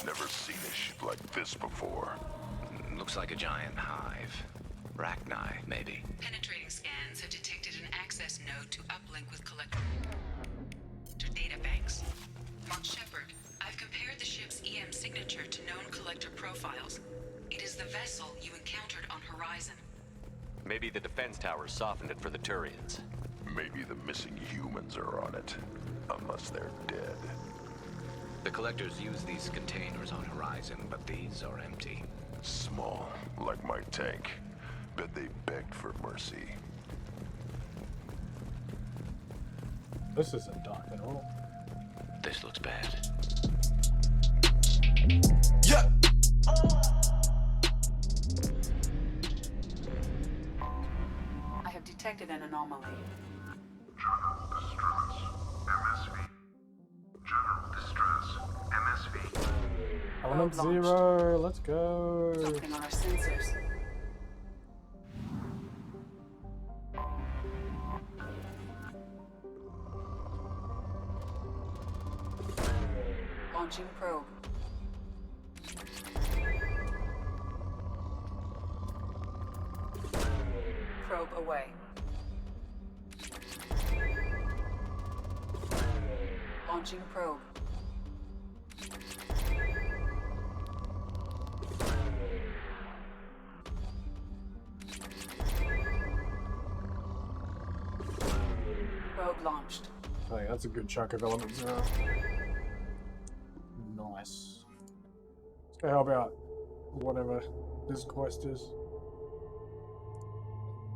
Never seen a ship like this before. Looks like a giant hive. Rachni, maybe. Penetrating scans have detected an access node to uplink with collector data banks. Mark Shepherd, I've compared the ship's EM signature to known collector profiles. It is the vessel you encountered on Horizon. Maybe the defense towers softened it for the Turians. Maybe the missing humans are on it. Unless they're dead. The collectors use these containers on Horizon, but these are empty. Small, like my tank. Bet they begged for mercy. This isn't dark at all. This looks bad. Yeah. I have detected an anomaly. General distress. MSV. General distress. MSV. Element 0, let's go. Something on our sensors. Launching probe. Probe away. Launching probe. Probe launched. Hey, that's a good chunk of element 0. Nice. So how about whatever this quest is?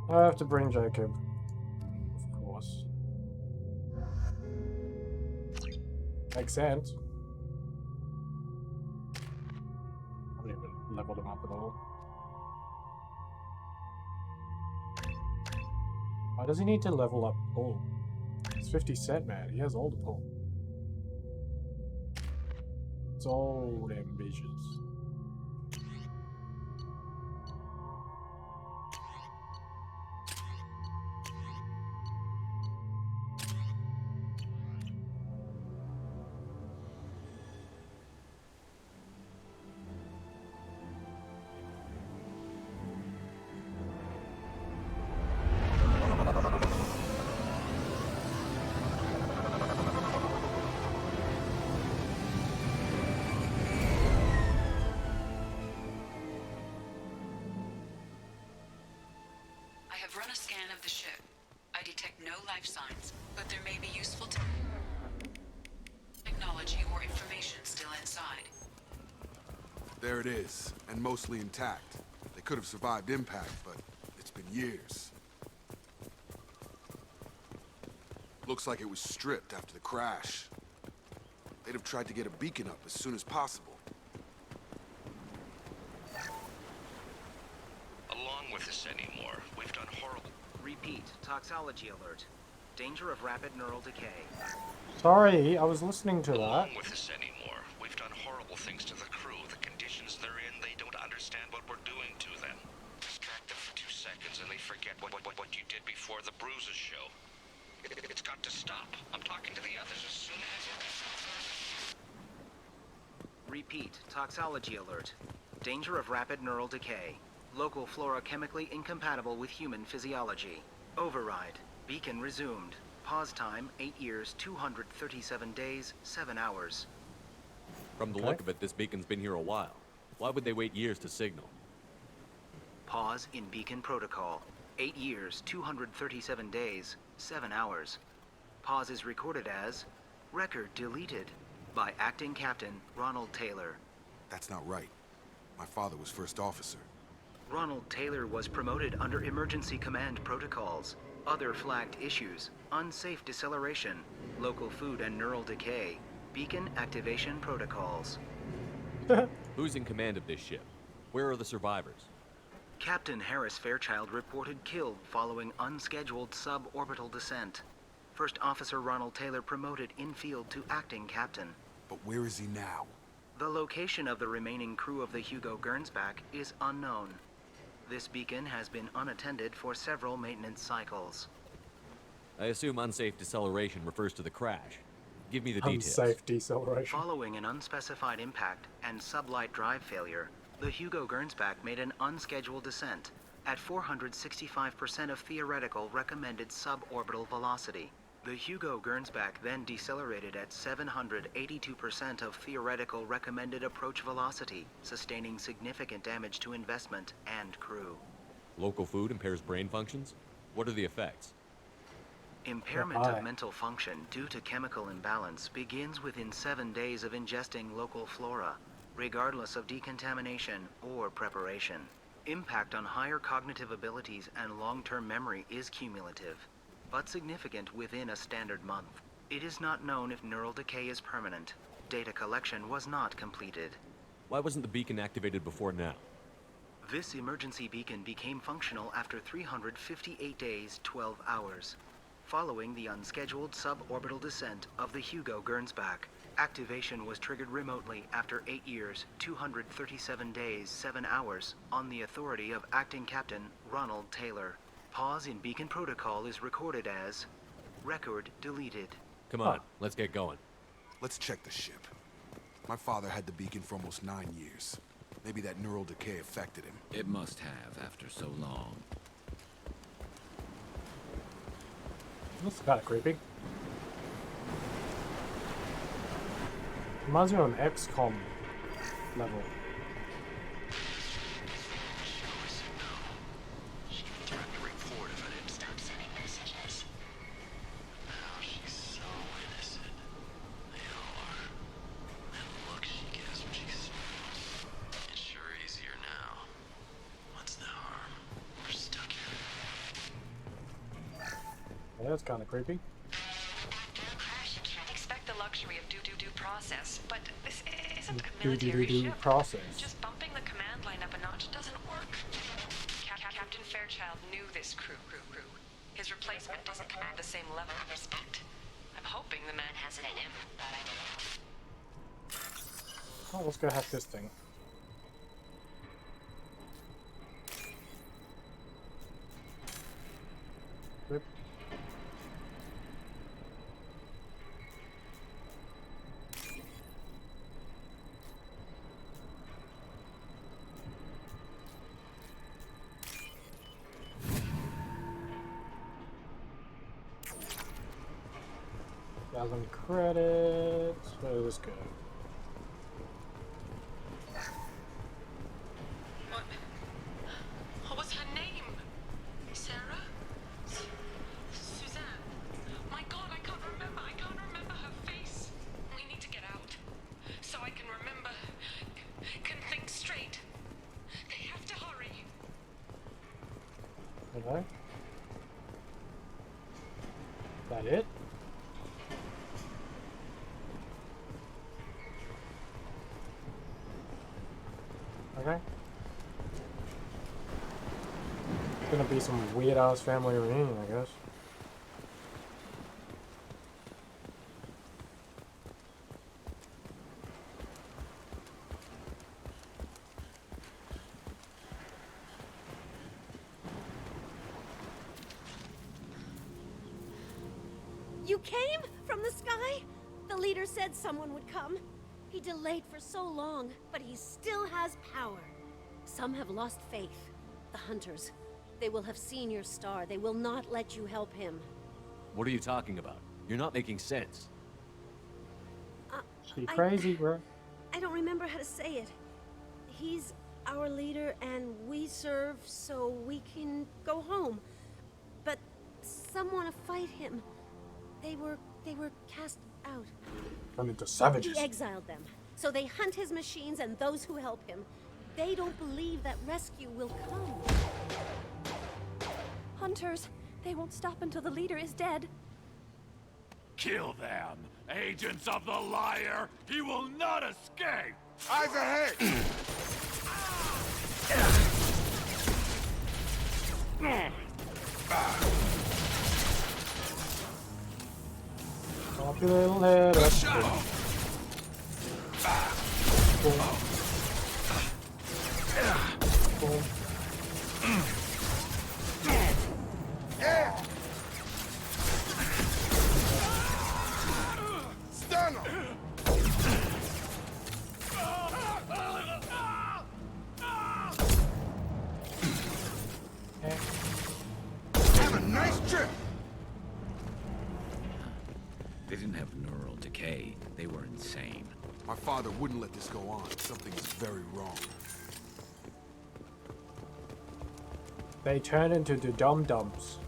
I have to bring Jacob. Of course. Makes sense. I haven't even leveled him up at all. Why does he need to level up all? He's 50 cent, man. He has all the pull. It's all ambitious. Run a scan of the ship. I detect no life signs, but there may be useful technology or information still inside. There it is, and mostly intact. They could have survived impact, but it's been years. Looks like it was stripped after the crash. They'd have tried to get a beacon up as soon as possible. Along with this anymore, we've done horrible. Repeat, toxology alert. Danger of rapid neural decay. Sorry, I was listening to that. Along with this anymore, we've done horrible things to the crew. The conditions they're in, they don't understand what we're doing to them. Distract them for 2 seconds and they forget what you did before the bruises show. It's got to stop. I'm talking to the others as soon as Repeat, toxology alert. Danger of rapid neural decay. Local flora chemically incompatible with human physiology. Override. Beacon resumed. Pause time 8 years, 237 days, 7 hours. From the look of it, this beacon's been here a while. Why would they wait years to signal? Pause in beacon protocol. 8 years, 237 days, 7 hours. Pause is recorded as record deleted by acting captain Ronald Taylor. That's not right. My father was first officer. Ronald Taylor was promoted under emergency command protocols. Other flagged issues: unsafe deceleration, local food and neural decay, beacon activation protocols. Who's in command of this ship? Where are the survivors? Captain Harris Fairchild reported killed following unscheduled suborbital descent. First Officer Ronald Taylor promoted in-field to acting captain. But where is he now? The location of the remaining crew of the Hugo Gernsback is unknown. This beacon has been unattended for several maintenance cycles. I assume unsafe deceleration refers to the crash. Give me the details. Unsafe deceleration. Following an unspecified impact and sublight drive failure, the Hugo Gernsback made an unscheduled descent at 465% of theoretical recommended suborbital velocity. The Hugo Gernsback then decelerated at 782% of theoretical recommended approach velocity, sustaining significant damage to investment and crew. Local food impairs brain functions? What are the effects? Impairment of mental function due to chemical imbalance begins within 7 days of ingesting local flora, regardless of decontamination or preparation. Impact on higher cognitive abilities and long-term memory is cumulative, but significant within a standard month. It is not known if neural decay is permanent. Data collection was not completed. Why wasn't the beacon activated before now? This emergency beacon became functional after 358 days, 12 hours, following the unscheduled suborbital descent of the Hugo Gernsback. Activation was triggered remotely after 8 years, 237 days, 7 hours, on the authority of Acting Captain Ronald Taylor. Pause in beacon protocol is recorded as record deleted. Come on, let's get going. Let's check the ship. My father had the beacon for almost 9 years. Maybe that neural decay affected him. It must have after so long. That's kind of creepy. Reminds me of an XCOM level. She threatened to report if I didn't stop sending messages. Now she's so innocent. They all are. That look she gives when she smiles. It's sure easier now. What's the harm? We're stuck here. Yeah, that's kind of creepy. Expect the luxury of due process, but this isn't a Do military ship. process. Just bumping the command line up a notch doesn't work. Captain Fairchild knew this crew. His replacement doesn't command the same level of respect. I'm hoping the man has it in him, but I don't know. Oh, let's go hack this thing. Rip. Thousand credits. Where does this go? What was her name? Sarah? Suzanne? My God, I can't remember. I can't remember her face. We need to get out, so I can remember, can think straight. They have to hurry. Okay. That it? Okay. It's gonna be some weird ass family reunion, I guess. You came from the sky? The leader said someone would come. He delayed for so long, but he still has power. Some have lost faith. The hunters. They will have seen your star. They will not let you help him. What are you talking about? You're not making sense. You crazy, bro? I don't remember how to say it. He's our leader and we serve so we can go home. But some want to fight him. They were cast out. Turn into savages. He exiled them. So they hunt his machines and those who help him. They don't believe that rescue will come. Hunters, they won't stop until the leader is dead. Kill them! Agents of the liar! He will not escape! Eyes ahead! Pop your little head up. Boom. Boom. They didn't have neural decay. They were insane. My father wouldn't let this go on. Something is very wrong. They turn into the dum-dums.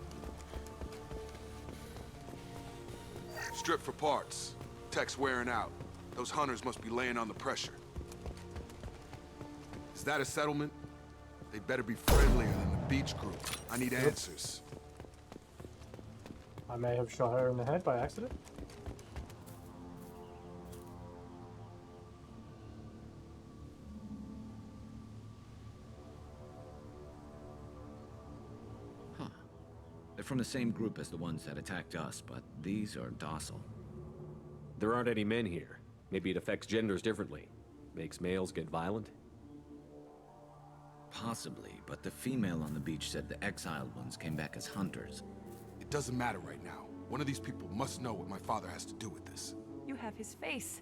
Strip for parts. Tech's wearing out. Those hunters must be laying on the pressure. Is that a settlement? They better be friendlier than the beach group. I need answers. I may have shot her in the head by accident. Huh. They're from the same group as the ones that attacked us, but these are docile. There aren't any men here. Maybe it affects genders differently. Makes males get violent? Possibly, but the female on the beach said the exiled ones came back as hunters. It doesn't matter right now. One of these people must know what my father has to do with this. You have his face.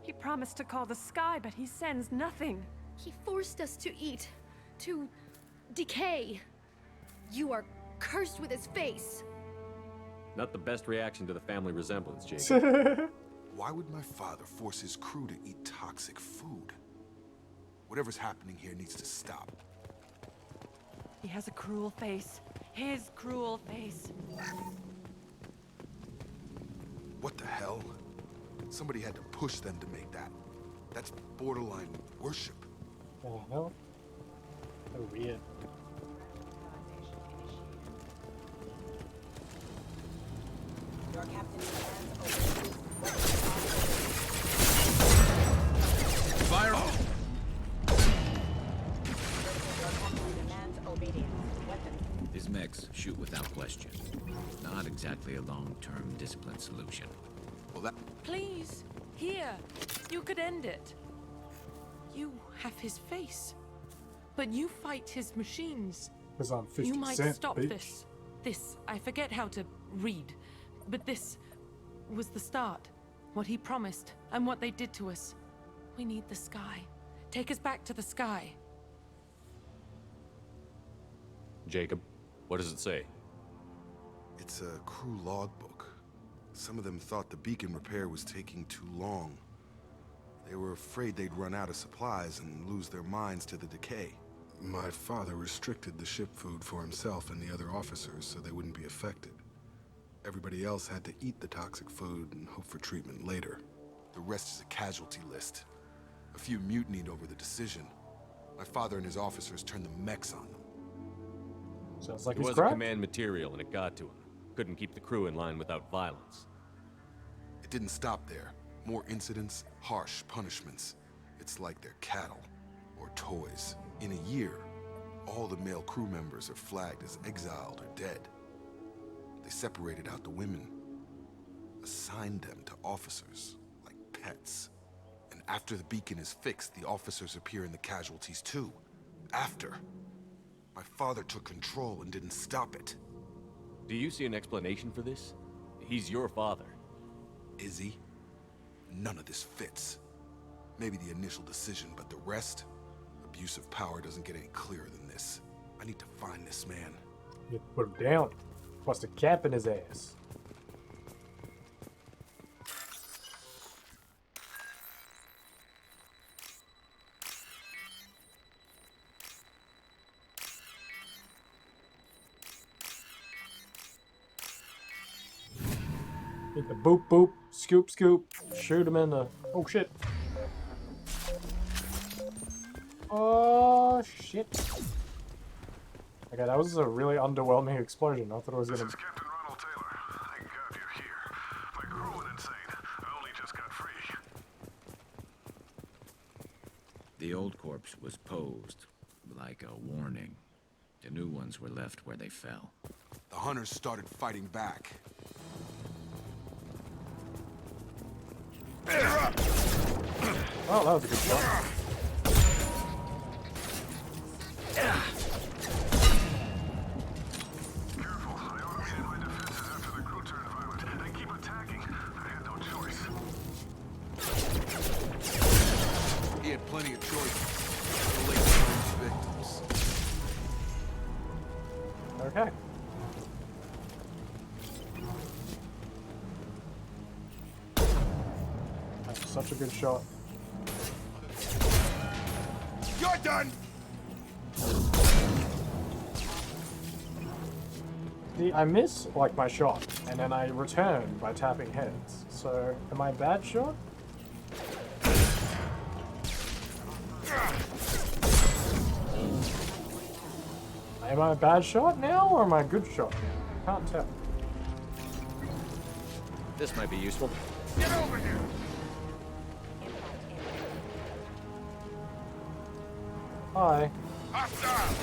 He promised to call the sky, but he sends nothing. He forced us to eat, to decay. You are cursed with his face. Not the best reaction to the family resemblance, Jacob. Why would my father force his crew to eat toxic food? Whatever's happening here needs to stop. He has a cruel face. His cruel face. What the hell? Somebody had to push them to make that. That's borderline worship. Oh, hell. So weird. Your captain demands Fire! His mechs shoot without question. Not exactly a long-term discipline solution. Well, that... Please, here. You could end it. You have his face, but you fight his machines. Because I'm 50 You might cent, stop bitch. this. This, I forget how to read, but this was the start. What he promised, and what they did to us. We need the sky. Take us back to the sky. Jacob, what does it say? It's a crew logbook. Some of them thought the beacon repair was taking too long. They were afraid they'd run out of supplies and lose their minds to the decay. My father restricted the ship food for himself and the other officers so they wouldn't be affected. Everybody else had to eat the toxic food and hope for treatment later. The rest is a casualty list. A few mutinied over the decision. My father and his officers turned the mechs on them. Sounds like It he's was cracked. command material and it got to him. Couldn't keep the crew in line without violence. It didn't stop there. More incidents, harsh punishments. It's like they're cattle or toys. In a year, all the male crew members are flagged as exiled or dead. They separated out the women, assigned them to officers like pets. And after the beacon is fixed, the officers appear in the casualties too. After. My father took control and didn't stop it. Do you see an explanation for this? He's your father. Is he? None of this fits. Maybe the initial decision, but the rest? Abuse of power doesn't get any clearer than this. I need to find this man. You put him down. Bust a cap in his ass. Hit the boop boop, scoop scoop, shoot him in the... Oh shit. Oh shit. Okay, that was a really underwhelming explosion. I thought it was gonna... This is Captain Ronald Taylor. Thank God you're here. My crew went insane. I only just got free. The old corpse was posed like a warning. The new ones were left where they fell. The hunters started fighting back. Oh, that was a good shot. Careful. I automated my defenses after the crew turned violent. They keep attacking. I had no choice. He had plenty of choices. The late times victims. Okay. Such a good shot. You're done! See, I miss, like, my shot, and then I return by tapping heads. So, am I a bad shot? Am I a bad shot now, or am I a good shot now? Can't tell. This might be useful. Get over here! Hi. Hostile!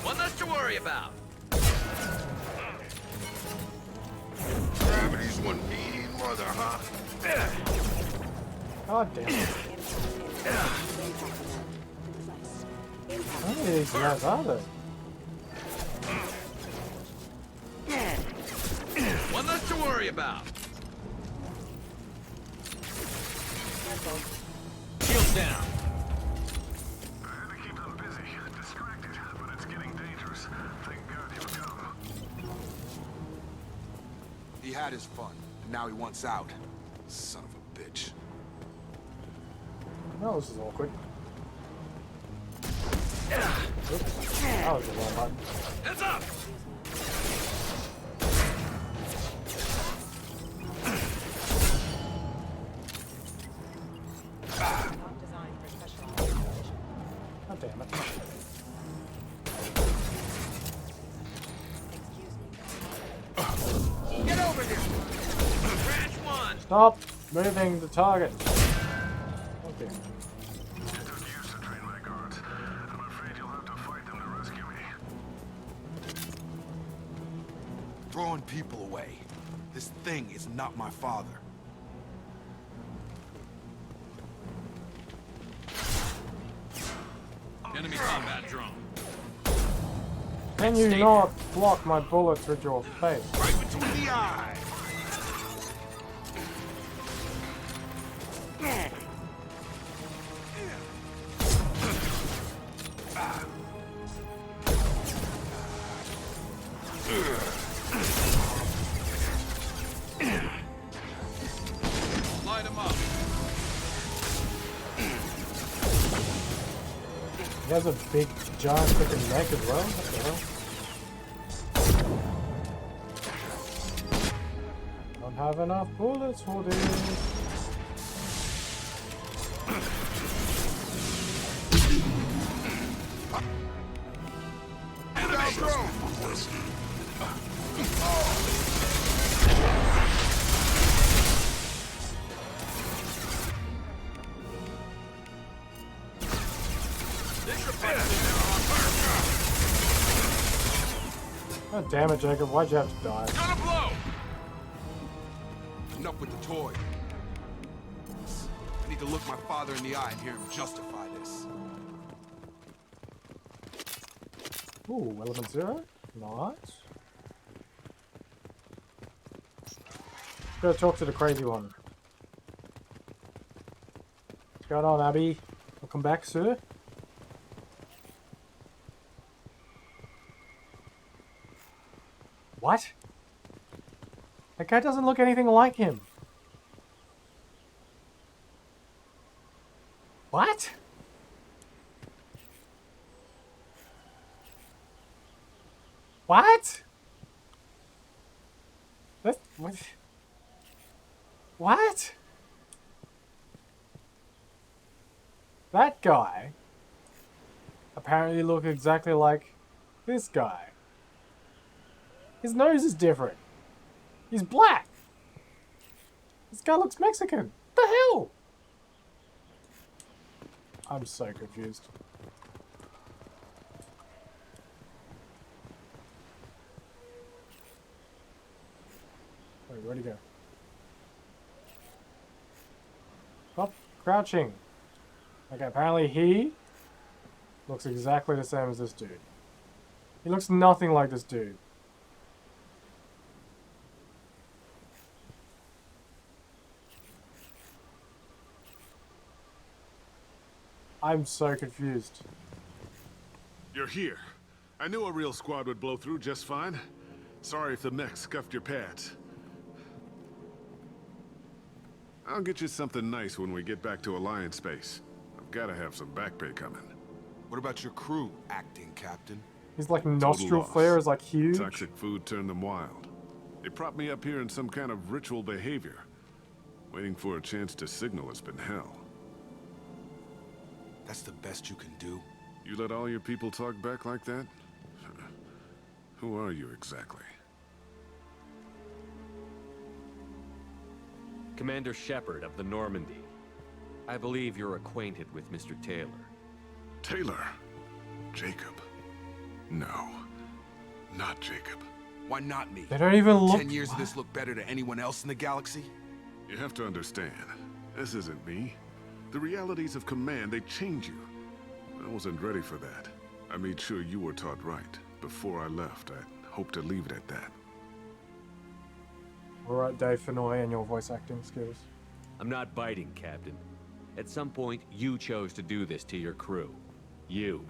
One less to worry about. Gravity's one mean mother, huh? God damn it. How many of these guys are there? One less to worry about. Shields down. I had to keep them busy, distracted, but it's getting dangerous. Thank God you've come. He had his fun, and now he wants out. Son of a bitch. No, this is awkward. Oops. That was the wrong button. Heads up! God damn it. Get over here! Branch one! Stop moving the target. Okay. It took years to train my guards. I'm afraid you'll have to fight them to rescue me. Throwing people away. This thing is not my father. Enemy combat drone. Can you not block my bullets with your face? Right between the eyes. Light him up. He has a big, giant freaking neck as well. What the hell? Don't have enough bullets for this. God damn it, Jacob. Why'd you have to die? Gonna blow! Enough with the toy. I need to look my father in the eye and hear him justify this. Ooh, element 0. Nice. Gotta talk to the crazy one. What's going on, Abby? Welcome back, sir. What? That guy doesn't look anything like him. What? What? What? What? That guy apparently looked exactly like this guy. His nose is different. He's black. This guy looks Mexican. What the hell? I'm so confused. Wait, where'd he go? Stop crouching. Okay, apparently he looks exactly the same as this dude. He looks nothing like this dude. I'm so confused. You're here. I knew a real squad would blow through just fine. Sorry if the mech scuffed your pads. I'll get you something nice when we get back to Alliance space. I've got to have some back pay coming. What about your crew, acting captain? His like Total nostril loss. flare is like huge. Toxic food turned them wild. They propped me up here in some kind of ritual behavior. Waiting for a chance to signal has been hell. That's the best you can do? You let all your people talk back like that? Who are you exactly? Commander Shepherd of the Normandy. I believe you're acquainted with Mr. Taylor. Taylor? Jacob? No. Not Jacob. Why not me? They don't even look... 10 years of this look better to anyone else in the galaxy? You have to understand, this isn't me. The realities of command, they change you. I wasn't ready for that. I made sure you were taught right. Before I left, I hoped to leave it at that. Alright, Dave Fenoy and your voice acting skills. I'm not biting, Captain. At some point, you chose to do this to your crew. You.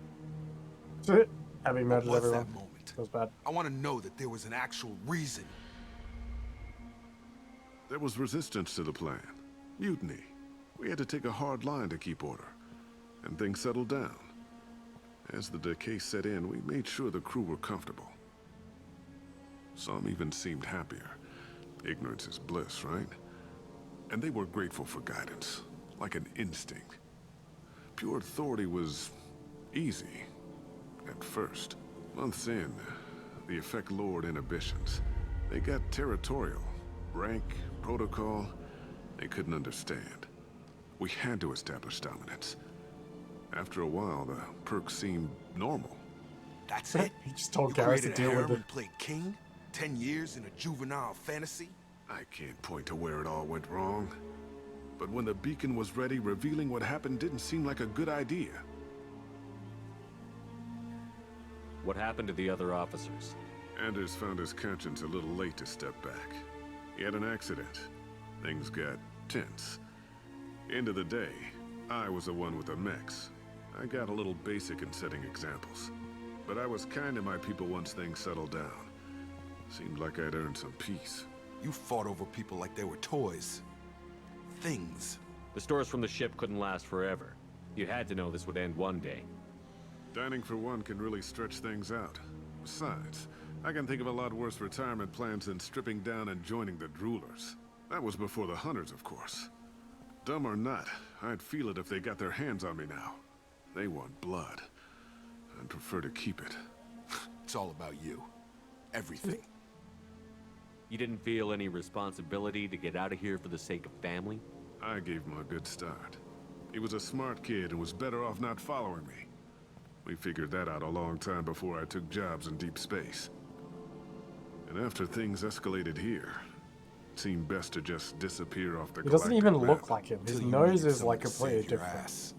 That's it. Having murdered What was everyone. that moment? Feels bad. I want to know that there was an actual reason. There was resistance to the plan. Mutiny. We had to take a hard line to keep order. And things settled down. As the decay set in, we made sure the crew were comfortable. Some even seemed happier. Ignorance is bliss, right? And they were grateful for guidance, like an instinct. Pure authority was easy, at first. Months in, the effect lowered inhibitions. They got territorial. Rank, protocol, they couldn't understand. We had to establish dominance. After a while, the perks seemed normal. That's it? He just told You Garrus to created a deal with harem it. and played king? 10 years in a juvenile fantasy? I can't point to where it all went wrong. But when the beacon was ready, revealing what happened didn't seem like a good idea. What happened to the other officers? Anders found his conscience a little late to step back. He had an accident. Things got tense. End of the day, I was the one with the mechs. I got a little basic in setting examples. But I was kind to my people once things settled down. Seemed like I'd earned some peace. You fought over people like they were toys. Things. The stores from the ship couldn't last forever. You had to know this would end one day. Dining for one can really stretch things out. Besides, I can think of a lot worse retirement plans than stripping down and joining the Droolers. That was before the Hunters, of course. Dumb or not, I'd feel it if they got their hands on me now. They want blood. I'd prefer to keep it. It's all about you. Everything. You didn't feel any responsibility to get out of here for the sake of family? I gave him a good start. He was a smart kid and was better off not following me. We figured that out a long time before I took jobs in deep space. And after things escalated here, it seemed best to just disappear off the He doesn't even galactic look map. like him. His Till you nose needed is someone like to completely save your different. ass.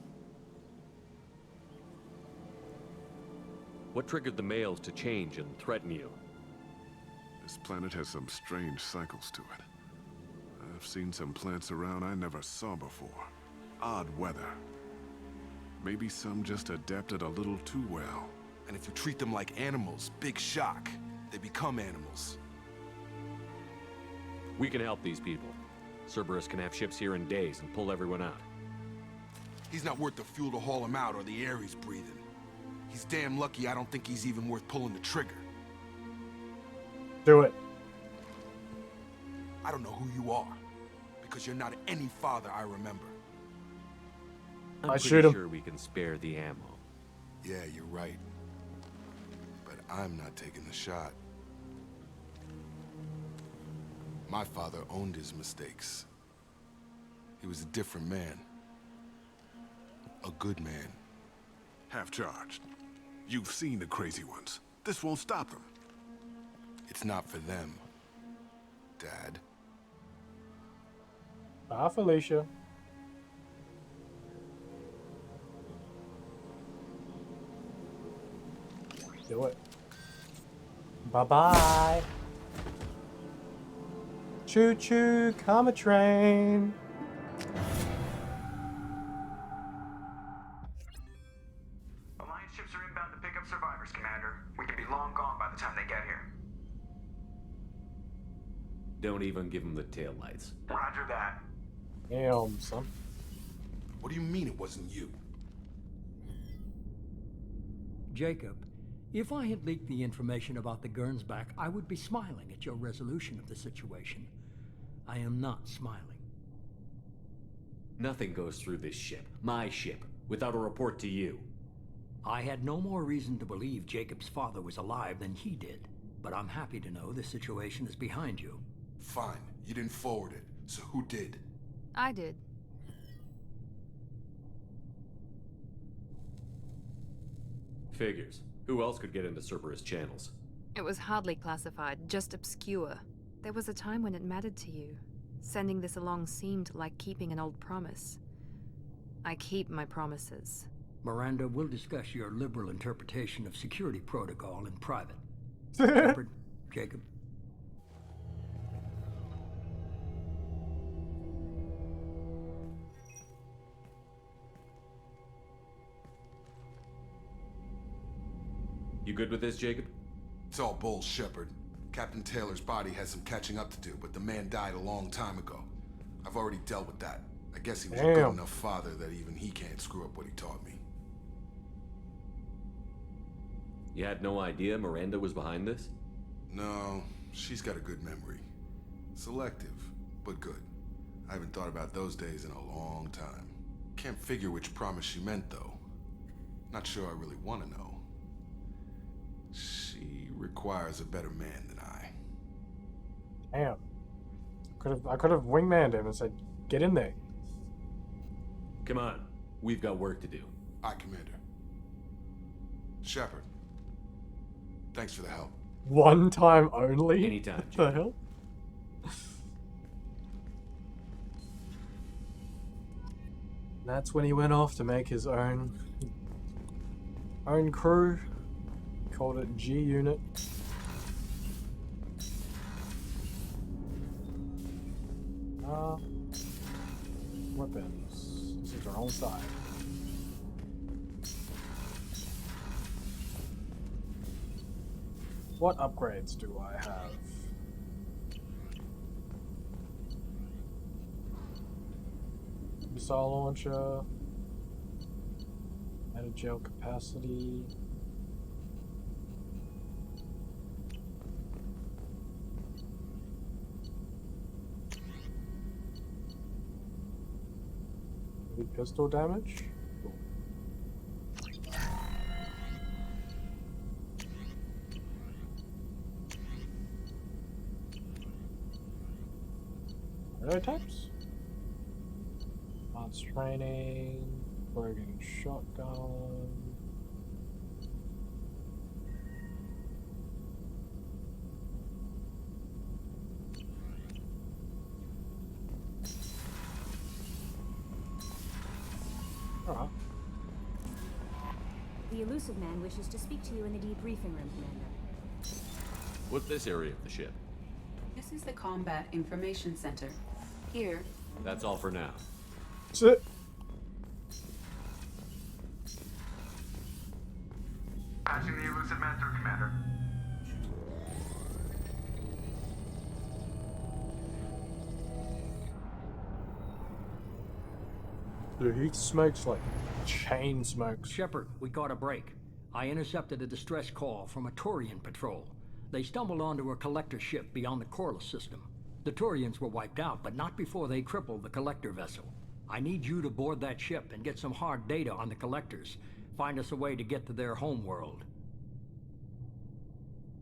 What triggered the males to change and threaten you? This planet has some strange cycles to it. I've seen some plants around I never saw before. Odd weather. Maybe some just adapted a little too well. And if you treat them like animals, big shock. They become animals. We can help these people. Cerberus can have ships here in days and pull everyone out. He's not worth the fuel to haul him out or the air he's breathing. He's damn lucky I don't think he's even worth pulling the trigger. Do it. I don't know who you are, because you're not any father I remember. I'm I pretty shoot him. sure we can spare the ammo. Yeah, you're right. But I'm not taking the shot. My father owned his mistakes. He was a different man. A good man. Half-charged. You've seen the crazy ones. This won't stop them. It's not for them, Dad. Bye, Felicia. Do it. Bye-bye. Choo-choo, come a train. give him the taillights. Roger that. Damn, son. What do you mean it wasn't you? Jacob, if I had leaked the information about the Gernsback, I would be smiling at your resolution of the situation. I am not smiling. Nothing goes through this ship, my ship, without a report to you. I had no more reason to believe Jacob's father was alive than he did, but I'm happy to know the situation is behind you. Fine, you didn't forward it, so who did? I did. Figures. Who else could get into Cerberus channels? It was hardly classified, just obscure. There was a time when it mattered to you. Sending this along seemed like keeping an old promise. I keep my promises. Miranda, we'll discuss your liberal interpretation of security protocol in private. Shepherd, Jacob. You good with this, Jacob? It's all bull, Shepherd. Captain Taylor's body has some catching up to do, but the man died a long time ago. I've already dealt with that. I guess he was a good enough father that even he can't screw up what he taught me. You had no idea Miranda was behind this? No, she's got a good memory. Selective, but good. I haven't thought about those days in a long time. Can't figure which promise she meant, though. Not sure I really want to know. She requires a better man than I. Damn. I could have wingmanned him and said, get in there. Come on. We've got work to do. Aye, Commander. Shepherd. Thanks for the help. One time only? Anytime, What the hell? That's when he went off to make his own crew. Called it G Unit. Weapons. This is our own side. What upgrades do I have? Missile launcher. Added gel capacity. Heavy pistol damage. Cool. Other types? Advanced training, Bergen shotgun. Alright. The elusive man wishes to speak to you in the debriefing room, Commander. What's this area of the ship? This is the Combat Information Center. Here. That's all for now. That's it. Patching the elusive man through, Commander. Dude, he smokes like chain smokes. Shepherd, we got a break. I intercepted a distress call from a Turian patrol. They stumbled onto a collector ship beyond the Corliss system. The Turians were wiped out, but not before they crippled the collector vessel. I need you to board that ship and get some hard data on the collectors. Find us a way to get to their homeworld.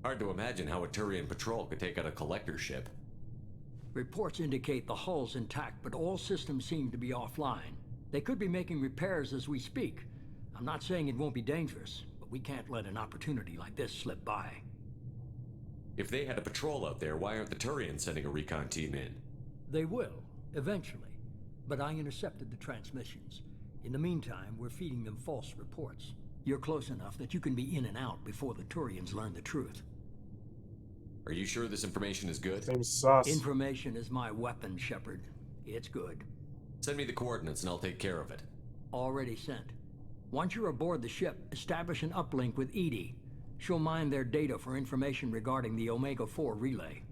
Hard to imagine how a Turian patrol could take out a collector ship. Reports indicate the hull's intact, but all systems seem to be offline. They could be making repairs as we speak. I'm not saying it won't be dangerous, but we can't let an opportunity like this slip by. If they had a patrol out there, why aren't the Turians sending a recon team in? They will, eventually. But I intercepted the transmissions. In the meantime, we're feeding them false reports. You're close enough that you can be in and out before the Turians learn the truth. Are you sure this information is good? Seems sus. Information is my weapon, Shepherd. It's good. Send me the coordinates and I'll take care of it. Already sent. Once you're aboard the ship, establish an uplink with Edie. She'll mine their data for information regarding the Omega-4 relay.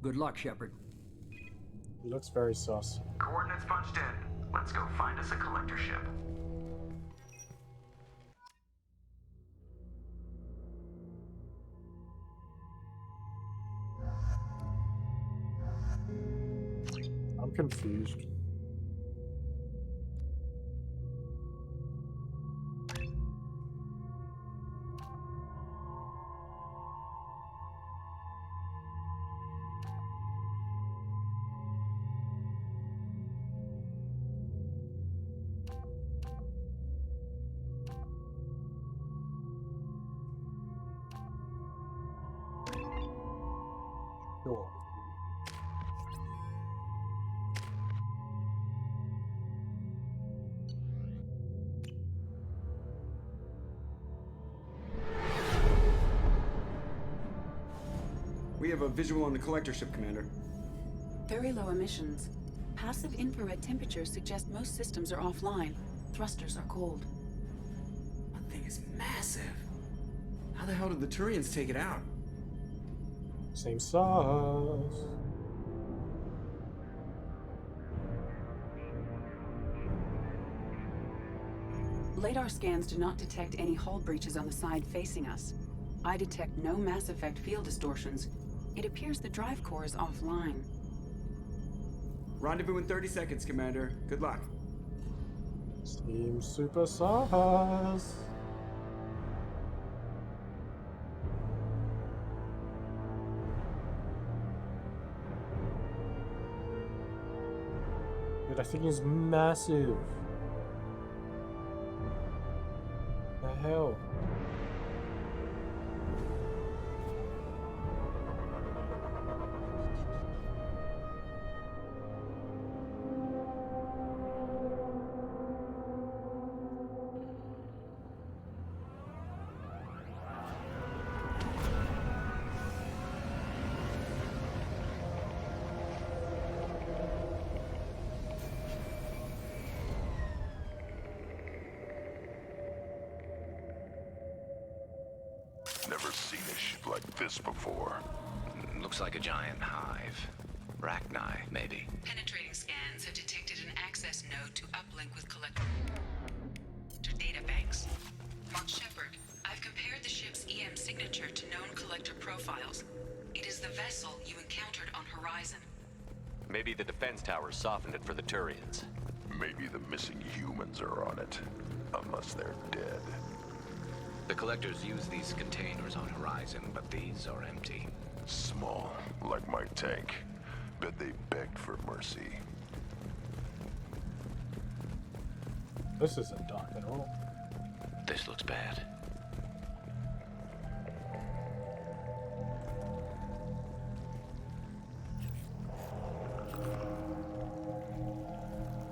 Good luck, Shepherd. He looks very sus. Coordinates punched in. Let's go find us a collector ship. I'm confused. Sure. We have a visual on the collector ship, Commander. Very low emissions. Passive infrared temperatures suggest most systems are offline. Thrusters are cold. That thing is massive. How the hell did the Turians take it out? Same size. Radar scans do not detect any hull breaches on the side facing us. I detect no Mass Effect field distortions. It appears the drive core is offline. Rendezvous in 30 seconds, Commander. Good luck. Seems super size. Dude, that thing is massive. The hell? Never seen a ship like this before. Looks like a giant hive. Rachni, maybe. Penetrating scans have detected an access node to uplink with collector data banks. Mark Shepherd, I've compared the ship's EM signature to known collector profiles. It is the vessel you encountered on Horizon. Maybe the defense towers softened it for the Turians. Maybe the missing humans are on it. Unless they're dead. The collectors use these containers on Horizon, but these are empty. Small, like my tank. Bet they begged for mercy. This isn't dark at all. This looks bad.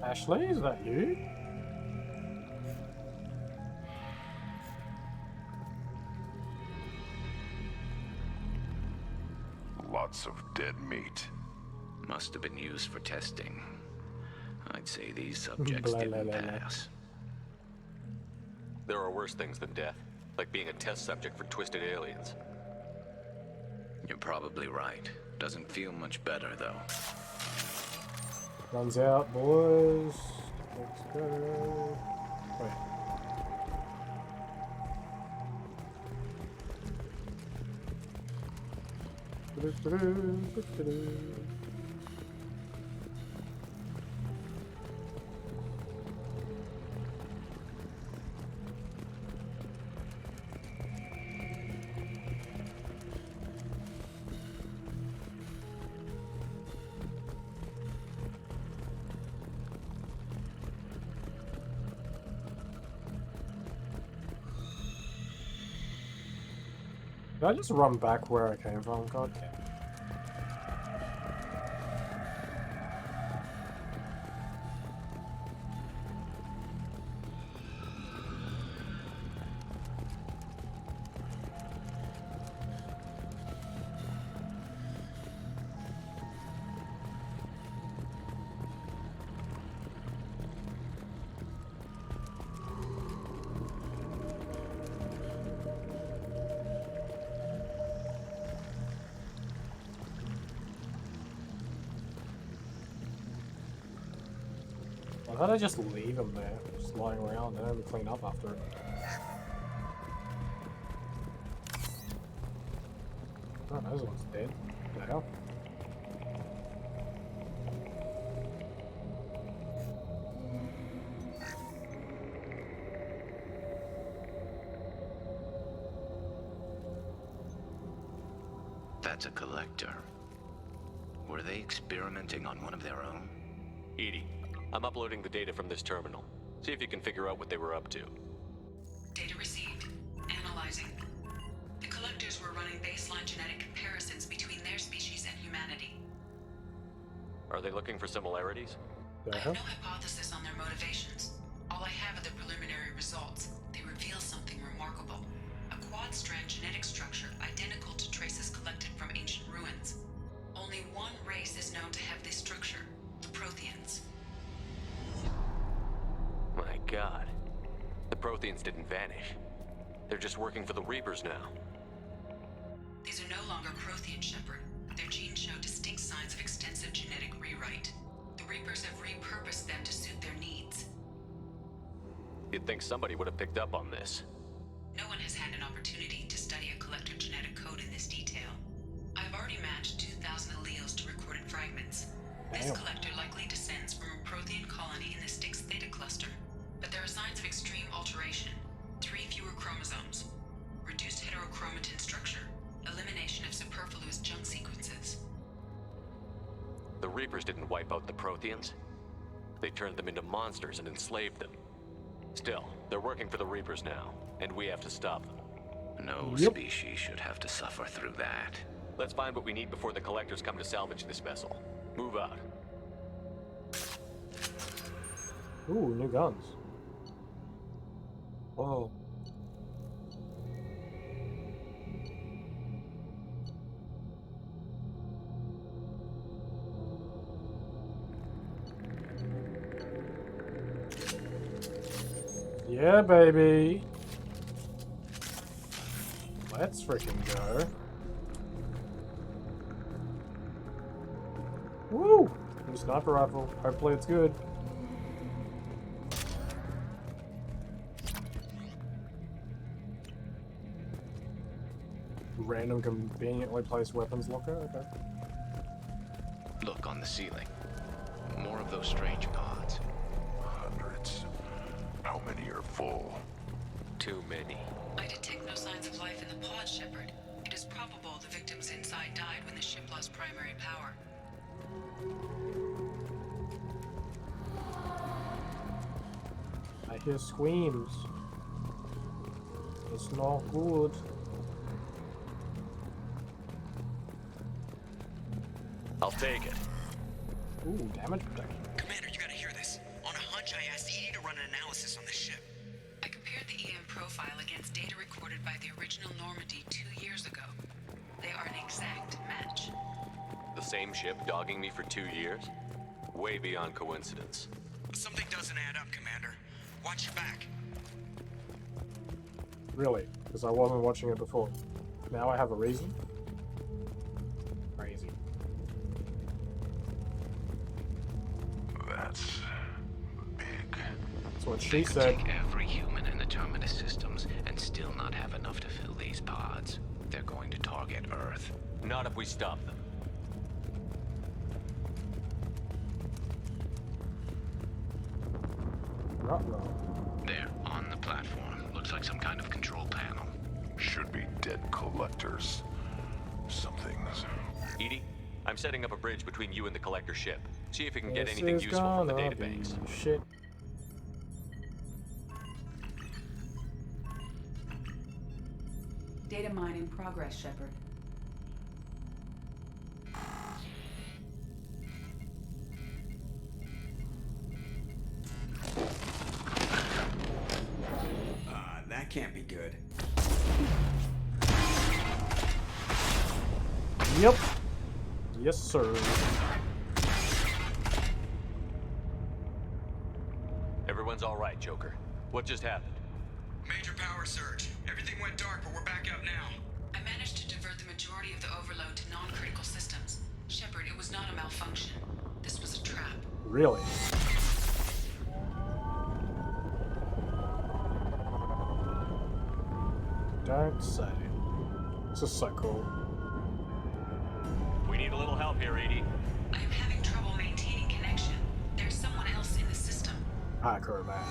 Ashley, is that you? Lots of dead meat. Must have been used for testing. I'd say these subjects didn't pass. There are worse things than death, like being a test subject for twisted aliens. You're probably right. Doesn't feel much better, though. Runs out, boys. Let's go. Wait. Did I just run back where I came from? God damn. I thought I'd just leave them there, just lying around, and then we clean up after it. Oh, those one's dead. What the hell? That's a collector. Were they experimenting on one of their own? Edie, I'm uploading the data from this terminal. See if you can figure out what they were up to. Data received. Analyzing. The collectors were running baseline genetic comparisons between their species and humanity. Are they looking for similarities? I have no hypothesis on their motivations. All I have are the preliminary results. They reveal something remarkable. A quad-strand genetic structure identical to traces collected from ancient ruins. Only one race is known to have this structure, the Protheans. My god. The Protheans didn't vanish. They're just working for the Reapers now. These are no longer Prothean, Shepherd. Their genes show distinct signs of extensive genetic rewrite. The Reapers have repurposed them to suit their needs. You'd think somebody would have picked up on this. No one has had an opportunity to study a collector genetic code in this detail. I've already matched 2,000 alleles to recorded fragments. This collector likely descends from a Prothean colony in the Styx Theta cluster. But there are signs of extreme alteration. 3 fewer chromosomes. Reduced heterochromatin structure. Elimination of superfluous junk sequences. The Reapers didn't wipe out the Protheans. They turned them into monsters and enslaved them. Still, they're working for the Reapers now, and we have to stop them. No species should have to suffer through that. Let's find what we need before the collectors come to salvage this vessel. Move out. Ooh, new guns. Whoa. Yeah, baby. Let's freaking go. Woo! New sniper rifle. Hopefully it's good. Random conveniently placed weapons locker? Okay. Look on the ceiling. More of those strange pods. Hundreds. How many are full? Too many. I detect no signs of life in the pod, Shepherd. It is probable the victims inside died when the ship lost primary power. I hear screams. It's not good. I'll take it. Ooh, damage protection. Commander, you gotta hear this. On a hunch, I asked Edie to run an analysis on this ship. I compared the EM profile against data recorded by the original Normandy 2 years ago. They are an exact match. The same ship dogging me for 2 years? Way beyond coincidence. Something doesn't add up, Commander. Watch your back. Really? Because I wasn't watching it before. Now I have a reason? Crazy. That's big. That's what They she could said. take every human in the Terminus systems and still not have enough to fill these pods. They're going to target Earth. Not if we stop them. There, on the platform. Looks like some kind of control panel. Should be dead collectors. Something's... Edie, I'm setting up a bridge between you and the collector ship. See if you can get This anything is useful from the gonna databanks. be shit. Data mine in progress, Shepherd. That can't be good. Yep. Yes, sir. Everyone's all right, Joker. What just happened? Major power surge. Everything went dark, but we're back up now. I managed to divert the majority of the overload to non-critical systems. Shepherd, it was not a malfunction. This was a trap. Really? don't say. This is so cool. We need a little help here, Edie. I am having trouble maintaining connection. There's someone else in the system. Hardcore man.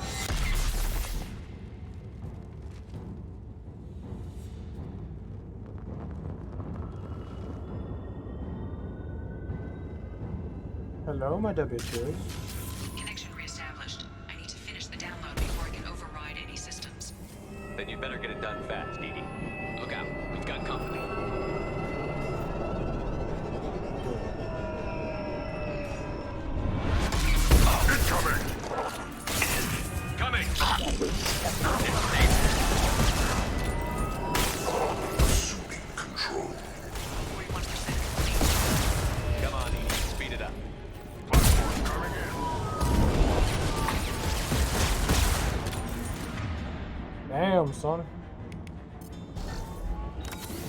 Hello, my bitches. Connection reestablished. I need to finish the download before I can override any systems. Then you'd better get it done fast, Edie. Look out, we've got company. Incoming! Coming! Assuming control. 41%. Come on, Edie, speed it up. Platform coming in. Damn, son.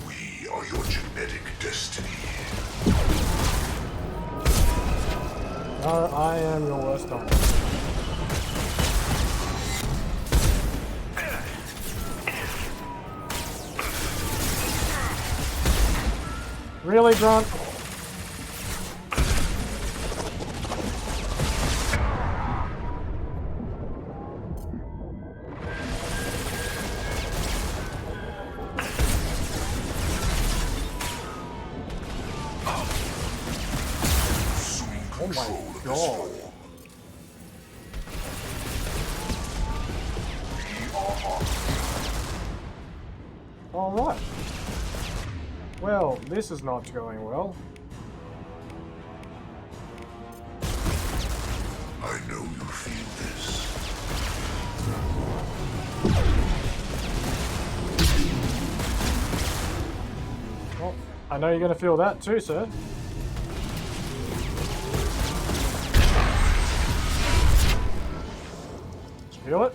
We are your genetic destiny. No, I am your worst enemy. Really, Grunt? Oh my god. Alright. Well, this is not going well. I know you feel this. Well, I know you're gonna feel that too, sir. Feel it?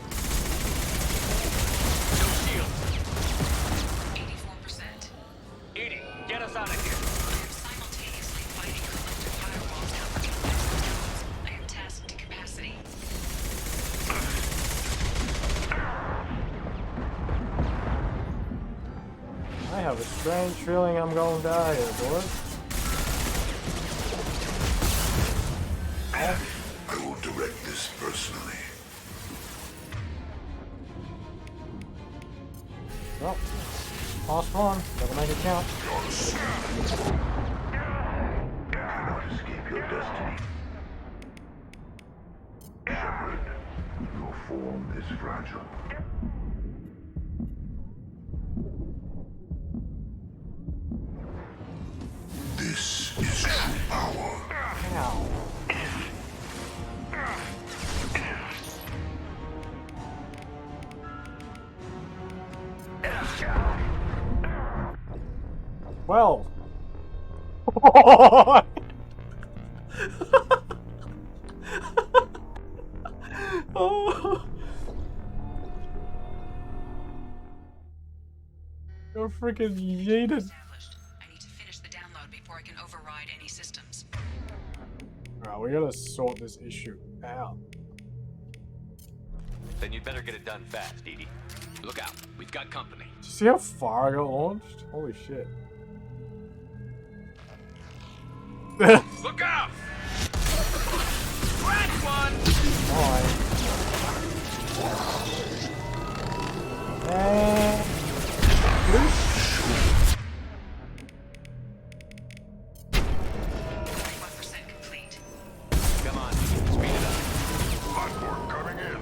No shield. 84%. Edie, get us out of here. I am simultaneously fighting collective firewalls down for nodes. I am tasked to capacity. I have a strange feeling I'm gonna die here, boys. I will direct this personally. Well, last one. Gotta make it count. Cannot escape your destiny. Shepherd, your form is fragile. This is true power. Ow. Well. Oh. You're freaking yeeted. Established. I need to finish the download before I can override any systems. Alright, we gotta sort this issue out. Then you'd better get it done fast, Edie. Look out, we've got company. Did you see how far I got launched? Holy shit. Look out! Scratch one! Bye. Complete. Come on, speed it up. Platform coming in.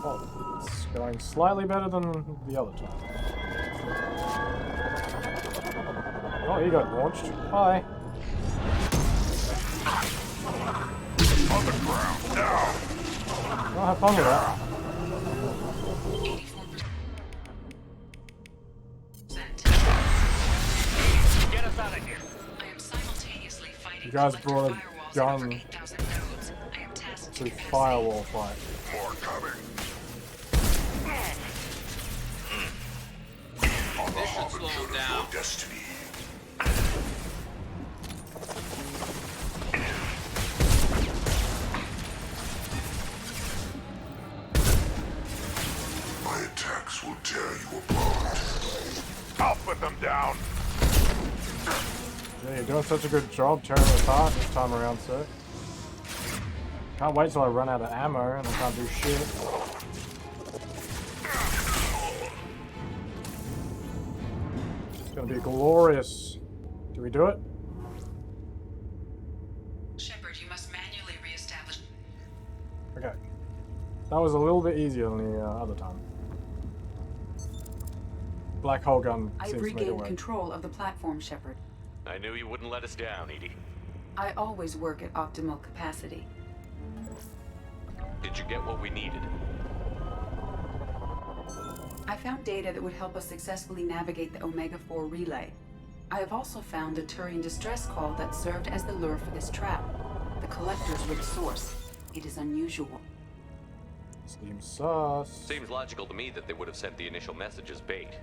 Oh, it's going slightly better than the other time. Oh, he got launched. Hi. On the ground, now! I'll have fun with that. 84%. Get us out of here. I am simultaneously fighting You guys collective brought a firewalls gun in over 8,000 nodes. I am tasked to capacity. firewall fight. More coming. This should slow him down. Destiny. Cut them down. Yeah, you're doing such a good job tearing it apart this time around, sir. Can't wait till I run out of ammo and I can't do shit. It's gonna be glorious. Do we do it? Shepard, you must manually re-establish. Okay. That was a little bit easier than the other time. Black hole gun I've seems to make it regained work. control of the platform, Shepard. I knew you wouldn't let us down, Edie. I always work at optimal capacity. Did you get what we needed? I found data that would help us successfully navigate the Omega-4 relay. I have also found a Turian distress call that served as the lure for this trap. The collectors were the source. It is unusual. Seems sus. Seems logical to me that they would have sent the initial message as bait.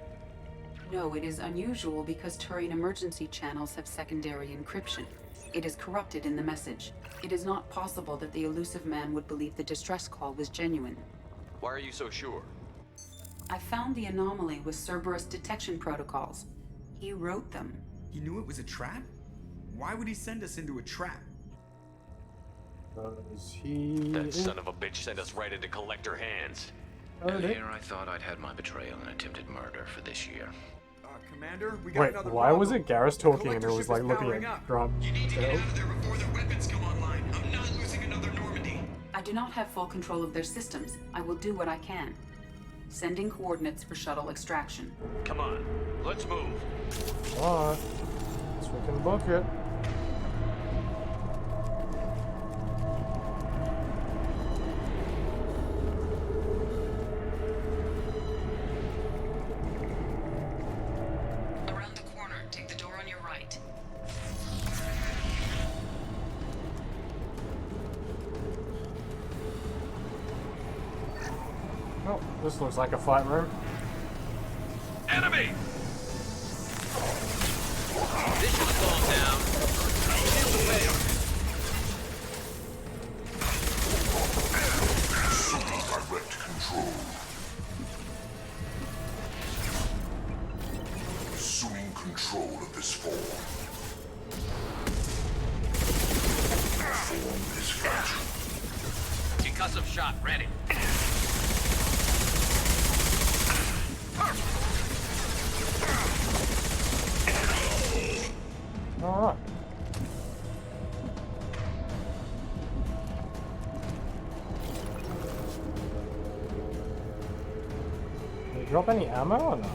No, it is unusual because Turian emergency channels have secondary encryption. It is corrupted in the message. It is not possible that the elusive man would believe the distress call was genuine. Why are you so sure? I found the anomaly with Cerberus detection protocols. He wrote them. He knew it was a trap? Why would he send us into a trap? That son of a bitch sent us right into collector hands. And here I thought I'd had my betrayal and attempted murder for this year. Commander, we got Wait, another why was it Garrus talking and it was like looking powering at up. Grub? You need to get out of there before their weapons come online. I'm not losing another Normandy. I do not have full control of their systems. I will do what I can. Sending coordinates for shuttle extraction. Come on, let's move. Alright. So we can book it. Around the corner, take the door on your right. Oh, this looks like a fight room. Enemy! This should slow them down. Direct control. Assuming control of this form. Form is fragile. Concussive shot ready. Alright. Did you drop any ammo or not?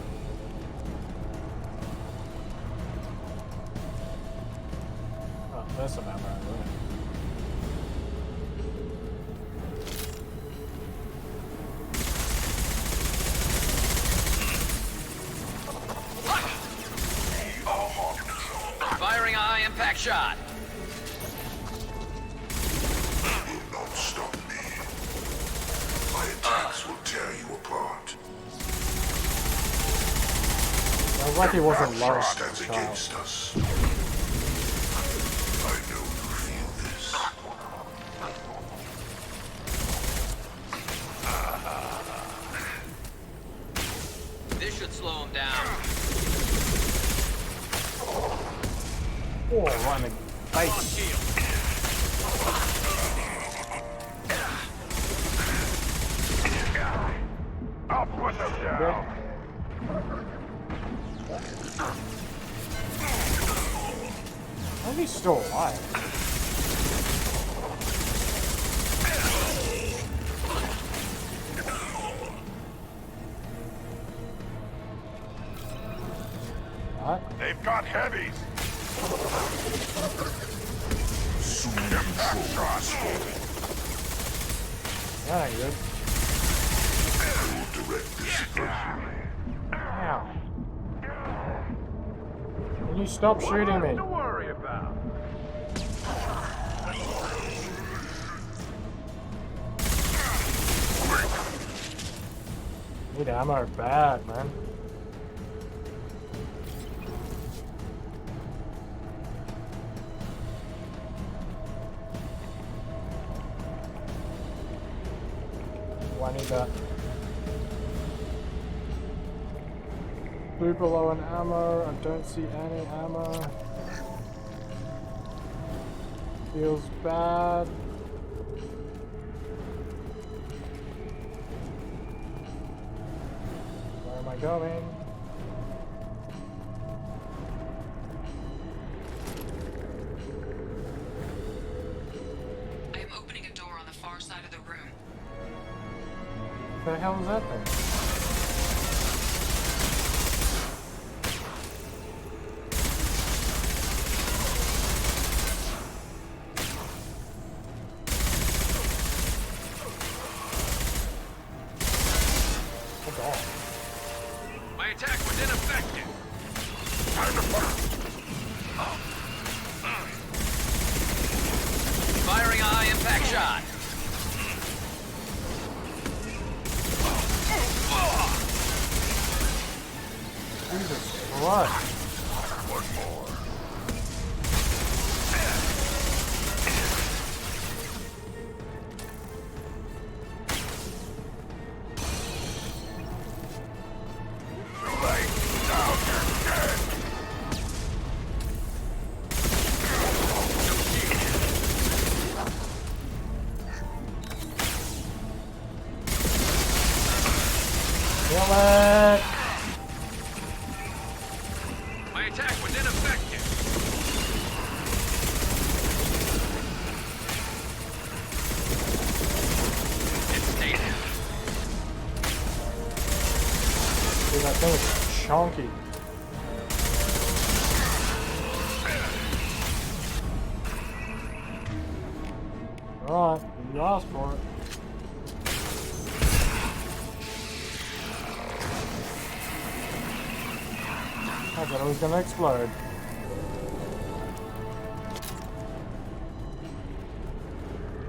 Oh, there's some ammo over there. Firing a high-impact shot. Will not stop me. My attacks will tear you apart. Sounds like he wasn't Rapture lost stands as a child. against us. I know you feel this. This should slow him down. Oh, right in the face. I'll put them down. How is he still alive? What? They've got heavies. Assuming control of this form. That ain't good. I will direct this personally. Ow. Can you stop shooting me? To worry about. Need ammo bad, man. Oh, I need that. Super low on ammo. I don't see any ammo. Feels bad. Where am I going? I am opening a door on the far side of the room. What the hell is that thing? My attack was ineffective. Firing a high impact shot. Jesus Christ. One more. Kill it! My attack was ineffective. It's taken. Dude, that thing is chunky. Alright, you asked for it. I thought it was gonna explode.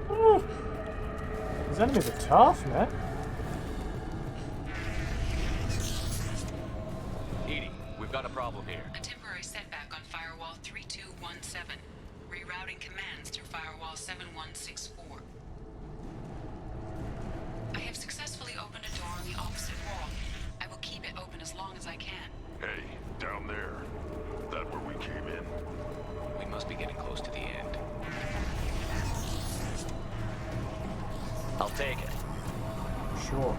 Woo. These enemies are tough, man. Edie, we've got a problem here. A temporary setback on firewall 3217. Rerouting commands through firewall 7164. I have successfully opened a door on the opposite wall. I will keep it open as long as I can. Hey, down there. That where we came in? We must be getting close to the end. I'll take it. Sure.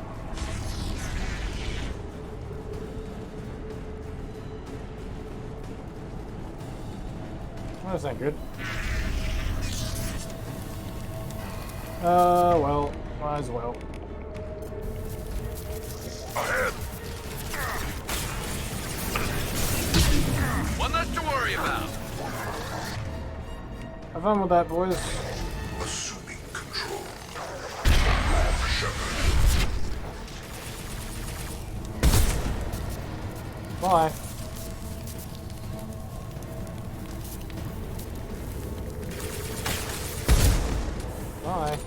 Well, that's not good. Well, might as well. Ahead! One less to worry about. Have fun with that, boys. Assuming control. Commander Shepherd. Bye. Bye.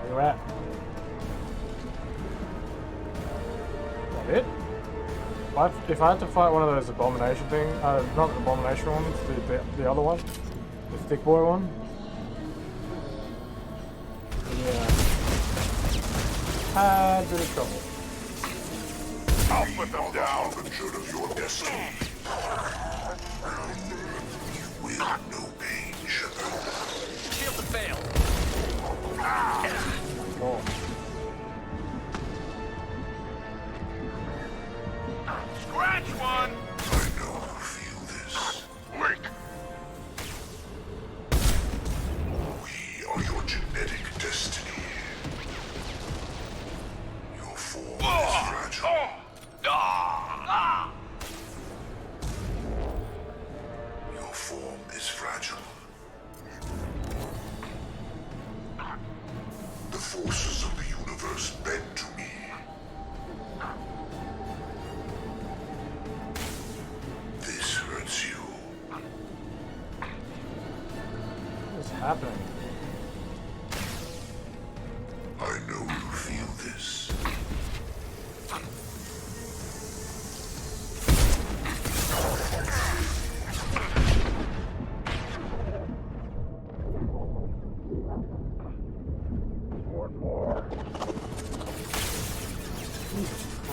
Where you at? Is that it? If I had to fight one of those abomination things, not the abomination ones, the other one, the thick boy one. Yeah. Had a bit of trouble. I'll put them down. Harbinger of your destiny. You will know pain, Shepherd. Shield to fail. Oh. Scratch one. I know you feel this. Wait. We are your genetic destiny. Your form is fragile. Your form is fragile. The forces of the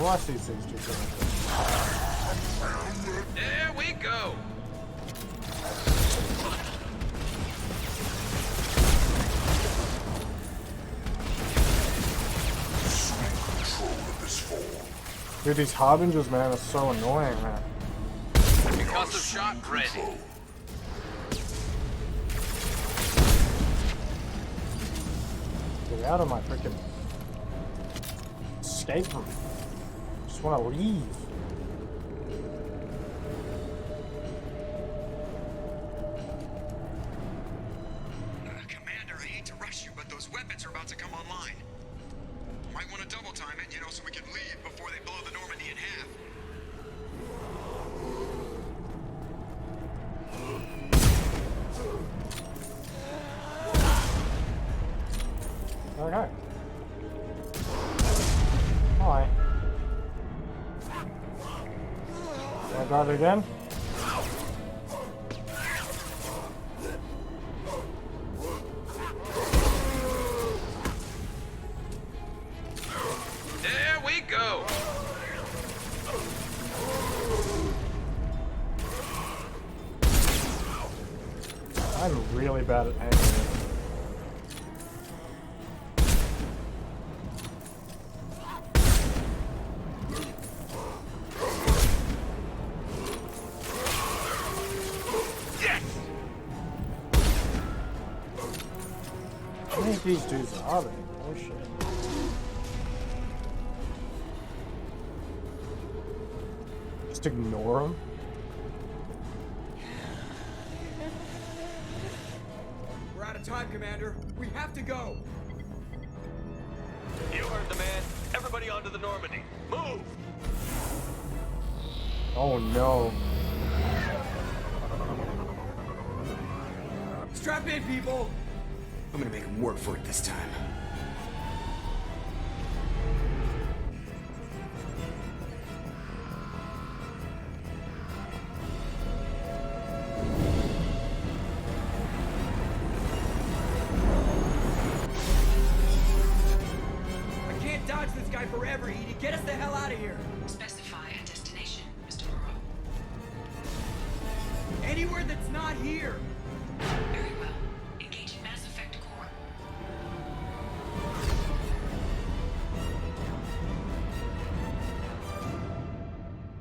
Oh, I see 62. There we go. Dude, these harbingers, man, are so annoying, man. Concussive shot ready. Get out of my freaking escape room. Just want to leave. Commander, I hate to rush you, but those weapons are about to come online. Might want to double time it, so we can leave before they blow the Normandy in half. Okay. Hi. Want to grab it again? There we go. I'm really bad at aiming. How many of these dudes are there? Oh shit. Just ignore them? We're out of time, Commander. We have to go. You heard the man. Everybody onto the Normandy. Move! Oh no. Strap in, people. I'm gonna make them work for it this time. I can't dodge this guy forever, Edie. Get us the hell out of here. Specify a destination, Mr. Moreau. Anywhere that's not here. Very well. Engaging Mass Effect core.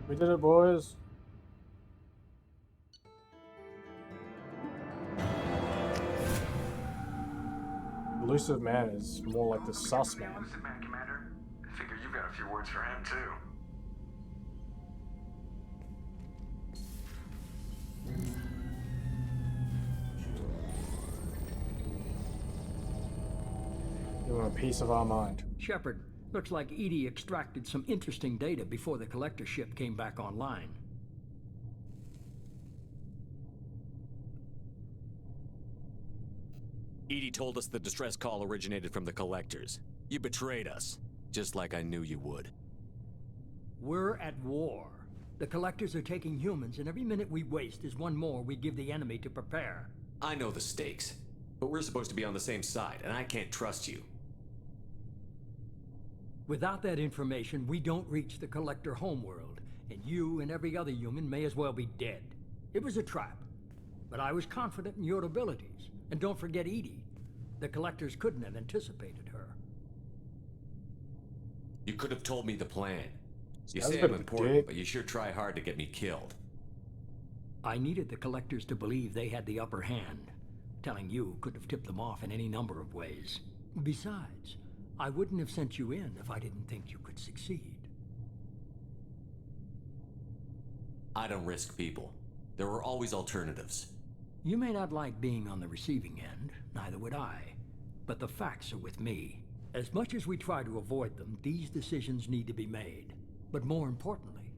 We did it, boys. Elusive man is more like the sus man. Elusive man, Commander. I figure you've got a few words for him, too. Give him a piece of our mind. Shepherd, looks like Edie extracted some interesting data before the collector ship came back online. Edie told us the distress call originated from the collectors. You betrayed us, just like I knew you would. We're at war. The collectors are taking humans, and every minute we waste is one more we give the enemy to prepare. I know the stakes, but we're supposed to be on the same side, and I can't trust you. Without that information, we don't reach the collector homeworld, and you and every other human may as well be dead. It was a trap, but I was confident in your abilities. And don't forget Edie. The collectors couldn't have anticipated her. You could have told me the plan. You That's say a bit I'm of a important, dick. but you sure try hard to get me killed. I needed the collectors to believe they had the upper hand. Telling you could have tipped them off in any number of ways. Besides, I wouldn't have sent you in if I didn't think you could succeed. I don't risk people. There are always alternatives. You may not like being on the receiving end, neither would I. But the facts are with me. As much as we try to avoid them, these decisions need to be made. But more importantly,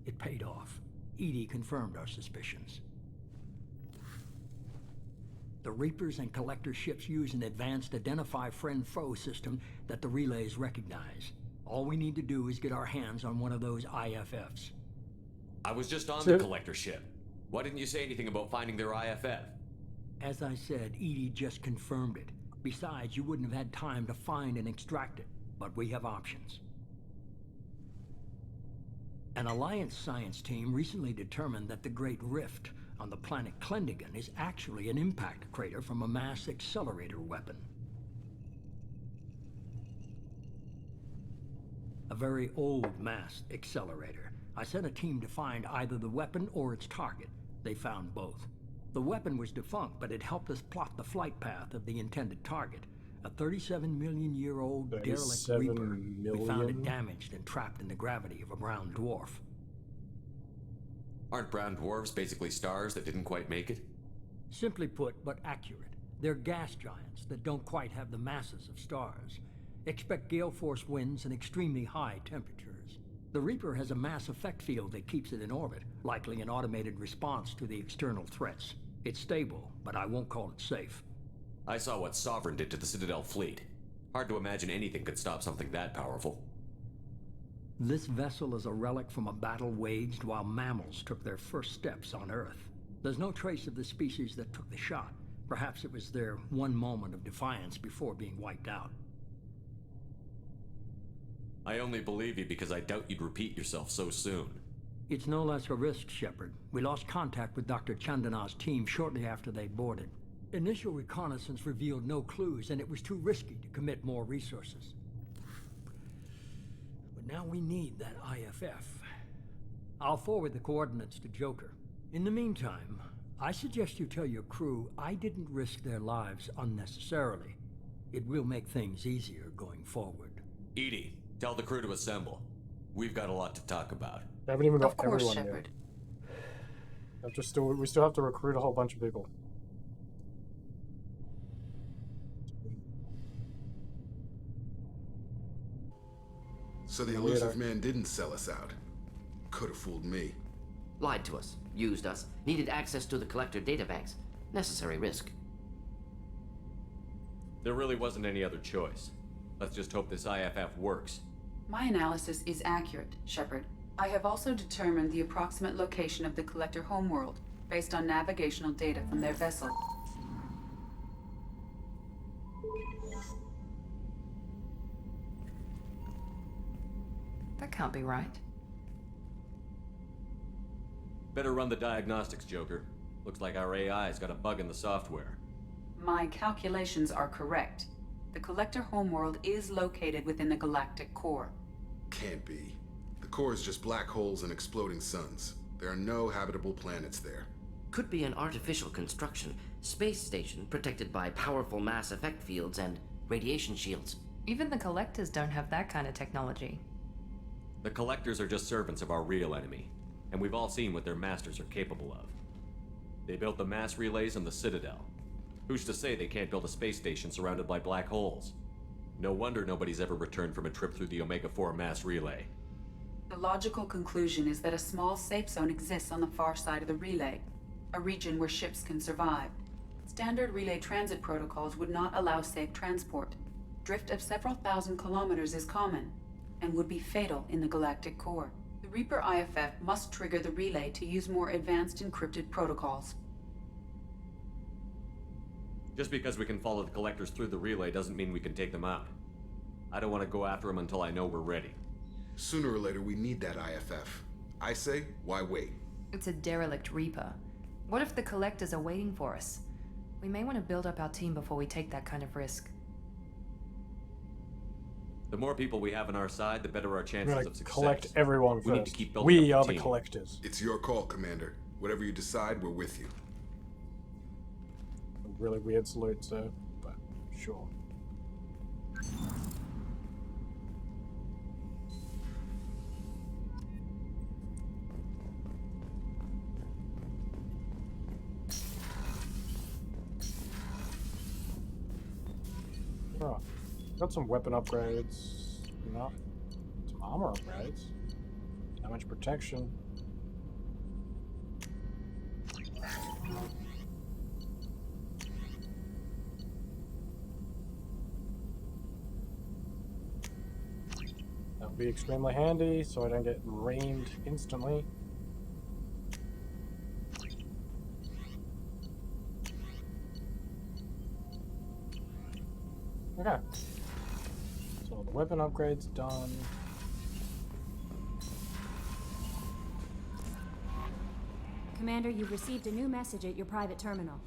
it paid off. Edie confirmed our suspicions. The Reapers and Collector ships use an advanced Identify Friend-Foe system that the relays recognize. All we need to do is get our hands on one of those IFFs. I was just on the Collector ship. Why didn't you say anything about finding their IFF? As I said, Edie just confirmed it. Besides, you wouldn't have had time to find and extract it. But we have options. An Alliance science team recently determined that the Great Rift on the planet Klendigan is actually an impact crater from a mass accelerator weapon. A very old mass accelerator. I sent a team to find either the weapon or its target. They found both. The weapon was defunct, but it helped us plot the flight path of the intended target. A 37-million-year-old derelict Reaper. We found it damaged and trapped in the gravity of a brown dwarf. Aren't brown dwarves basically stars that didn't quite make it? Simply put, but accurate. They're gas giants that don't quite have the masses of stars. Expect gale force winds and extremely high temperatures. The Reaper has a mass effect field that keeps it in orbit, likely an automated response to the external threats. It's stable, but I won't call it safe. I saw what Sovereign did to the Citadel fleet. Hard to imagine anything could stop something that powerful. This vessel is a relic from a battle waged while mammals took their first steps on Earth. There's no trace of the species that took the shot. Perhaps it was their one moment of defiance before being wiped out. I only believe you because I doubt you'd repeat yourself so soon. It's no less a risk, Shepherd. We lost contact with Dr. Chandana's team shortly after they boarded. Initial reconnaissance revealed no clues, and it was too risky to commit more resources. But now we need that IFF. I'll forward the coordinates to Joker. In the meantime, I suggest you tell your crew I didn't risk their lives unnecessarily. It will make things easier going forward. Edie, tell the crew to assemble. We've got a lot to talk about. We haven't even got Of course, everyone Shepherd. yet. We still have to recruit a whole bunch of people. So the elusive man didn't sell us out. Could have fooled me. Lied to us, used us, needed access to the collector databanks. Necessary risk. There really wasn't any other choice. Let's just hope this IFF works. My analysis is accurate, Shepherd. I have also determined the approximate location of the collector homeworld based on navigational data from their vessel. That can't be right. Better run the diagnostics, Joker. Looks like our AI's got a bug in the software. My calculations are correct. The collector homeworld is located within the galactic core. Can't be. The core is just black holes and exploding suns. There are no habitable planets there. Could be an artificial construction, space station protected by powerful mass effect fields and radiation shields. Even the collectors don't have that kind of technology. The collectors are just servants of our real enemy, and we've all seen what their masters are capable of. They built the mass relays on the Citadel. Who's to say they can't build a space station surrounded by black holes? No wonder nobody's ever returned from a trip through the Omega-4 mass relay. The logical conclusion is that a small safe zone exists on the far side of the relay, a region where ships can survive. Standard relay transit protocols would not allow safe transport. Drift of several thousand kilometers is common, and would be fatal in the galactic core. The Reaper IFF must trigger the relay to use more advanced encrypted protocols. Just because we can follow the collectors through the relay doesn't mean we can take them out. I don't want to go after them until I know we're ready. Sooner or later, we need that IFF. I say, why wait? It's a derelict Reaper. What if the collectors are waiting for us? We may want to build up our team before we take that kind of risk. The more people we have on our side, the better our chances of success. Collect everyone first. We need to keep building We up are the the team. collectors. It's your call, Commander. Whatever you decide, we're with you. A really weird salute, sir, but sure. Oh, got some weapon upgrades. Not some armor upgrades. Damage protection. That would be extremely handy so I don't get reamed instantly. Okay. So the weapon upgrade's done. Commander, you've received a new message at your private terminal.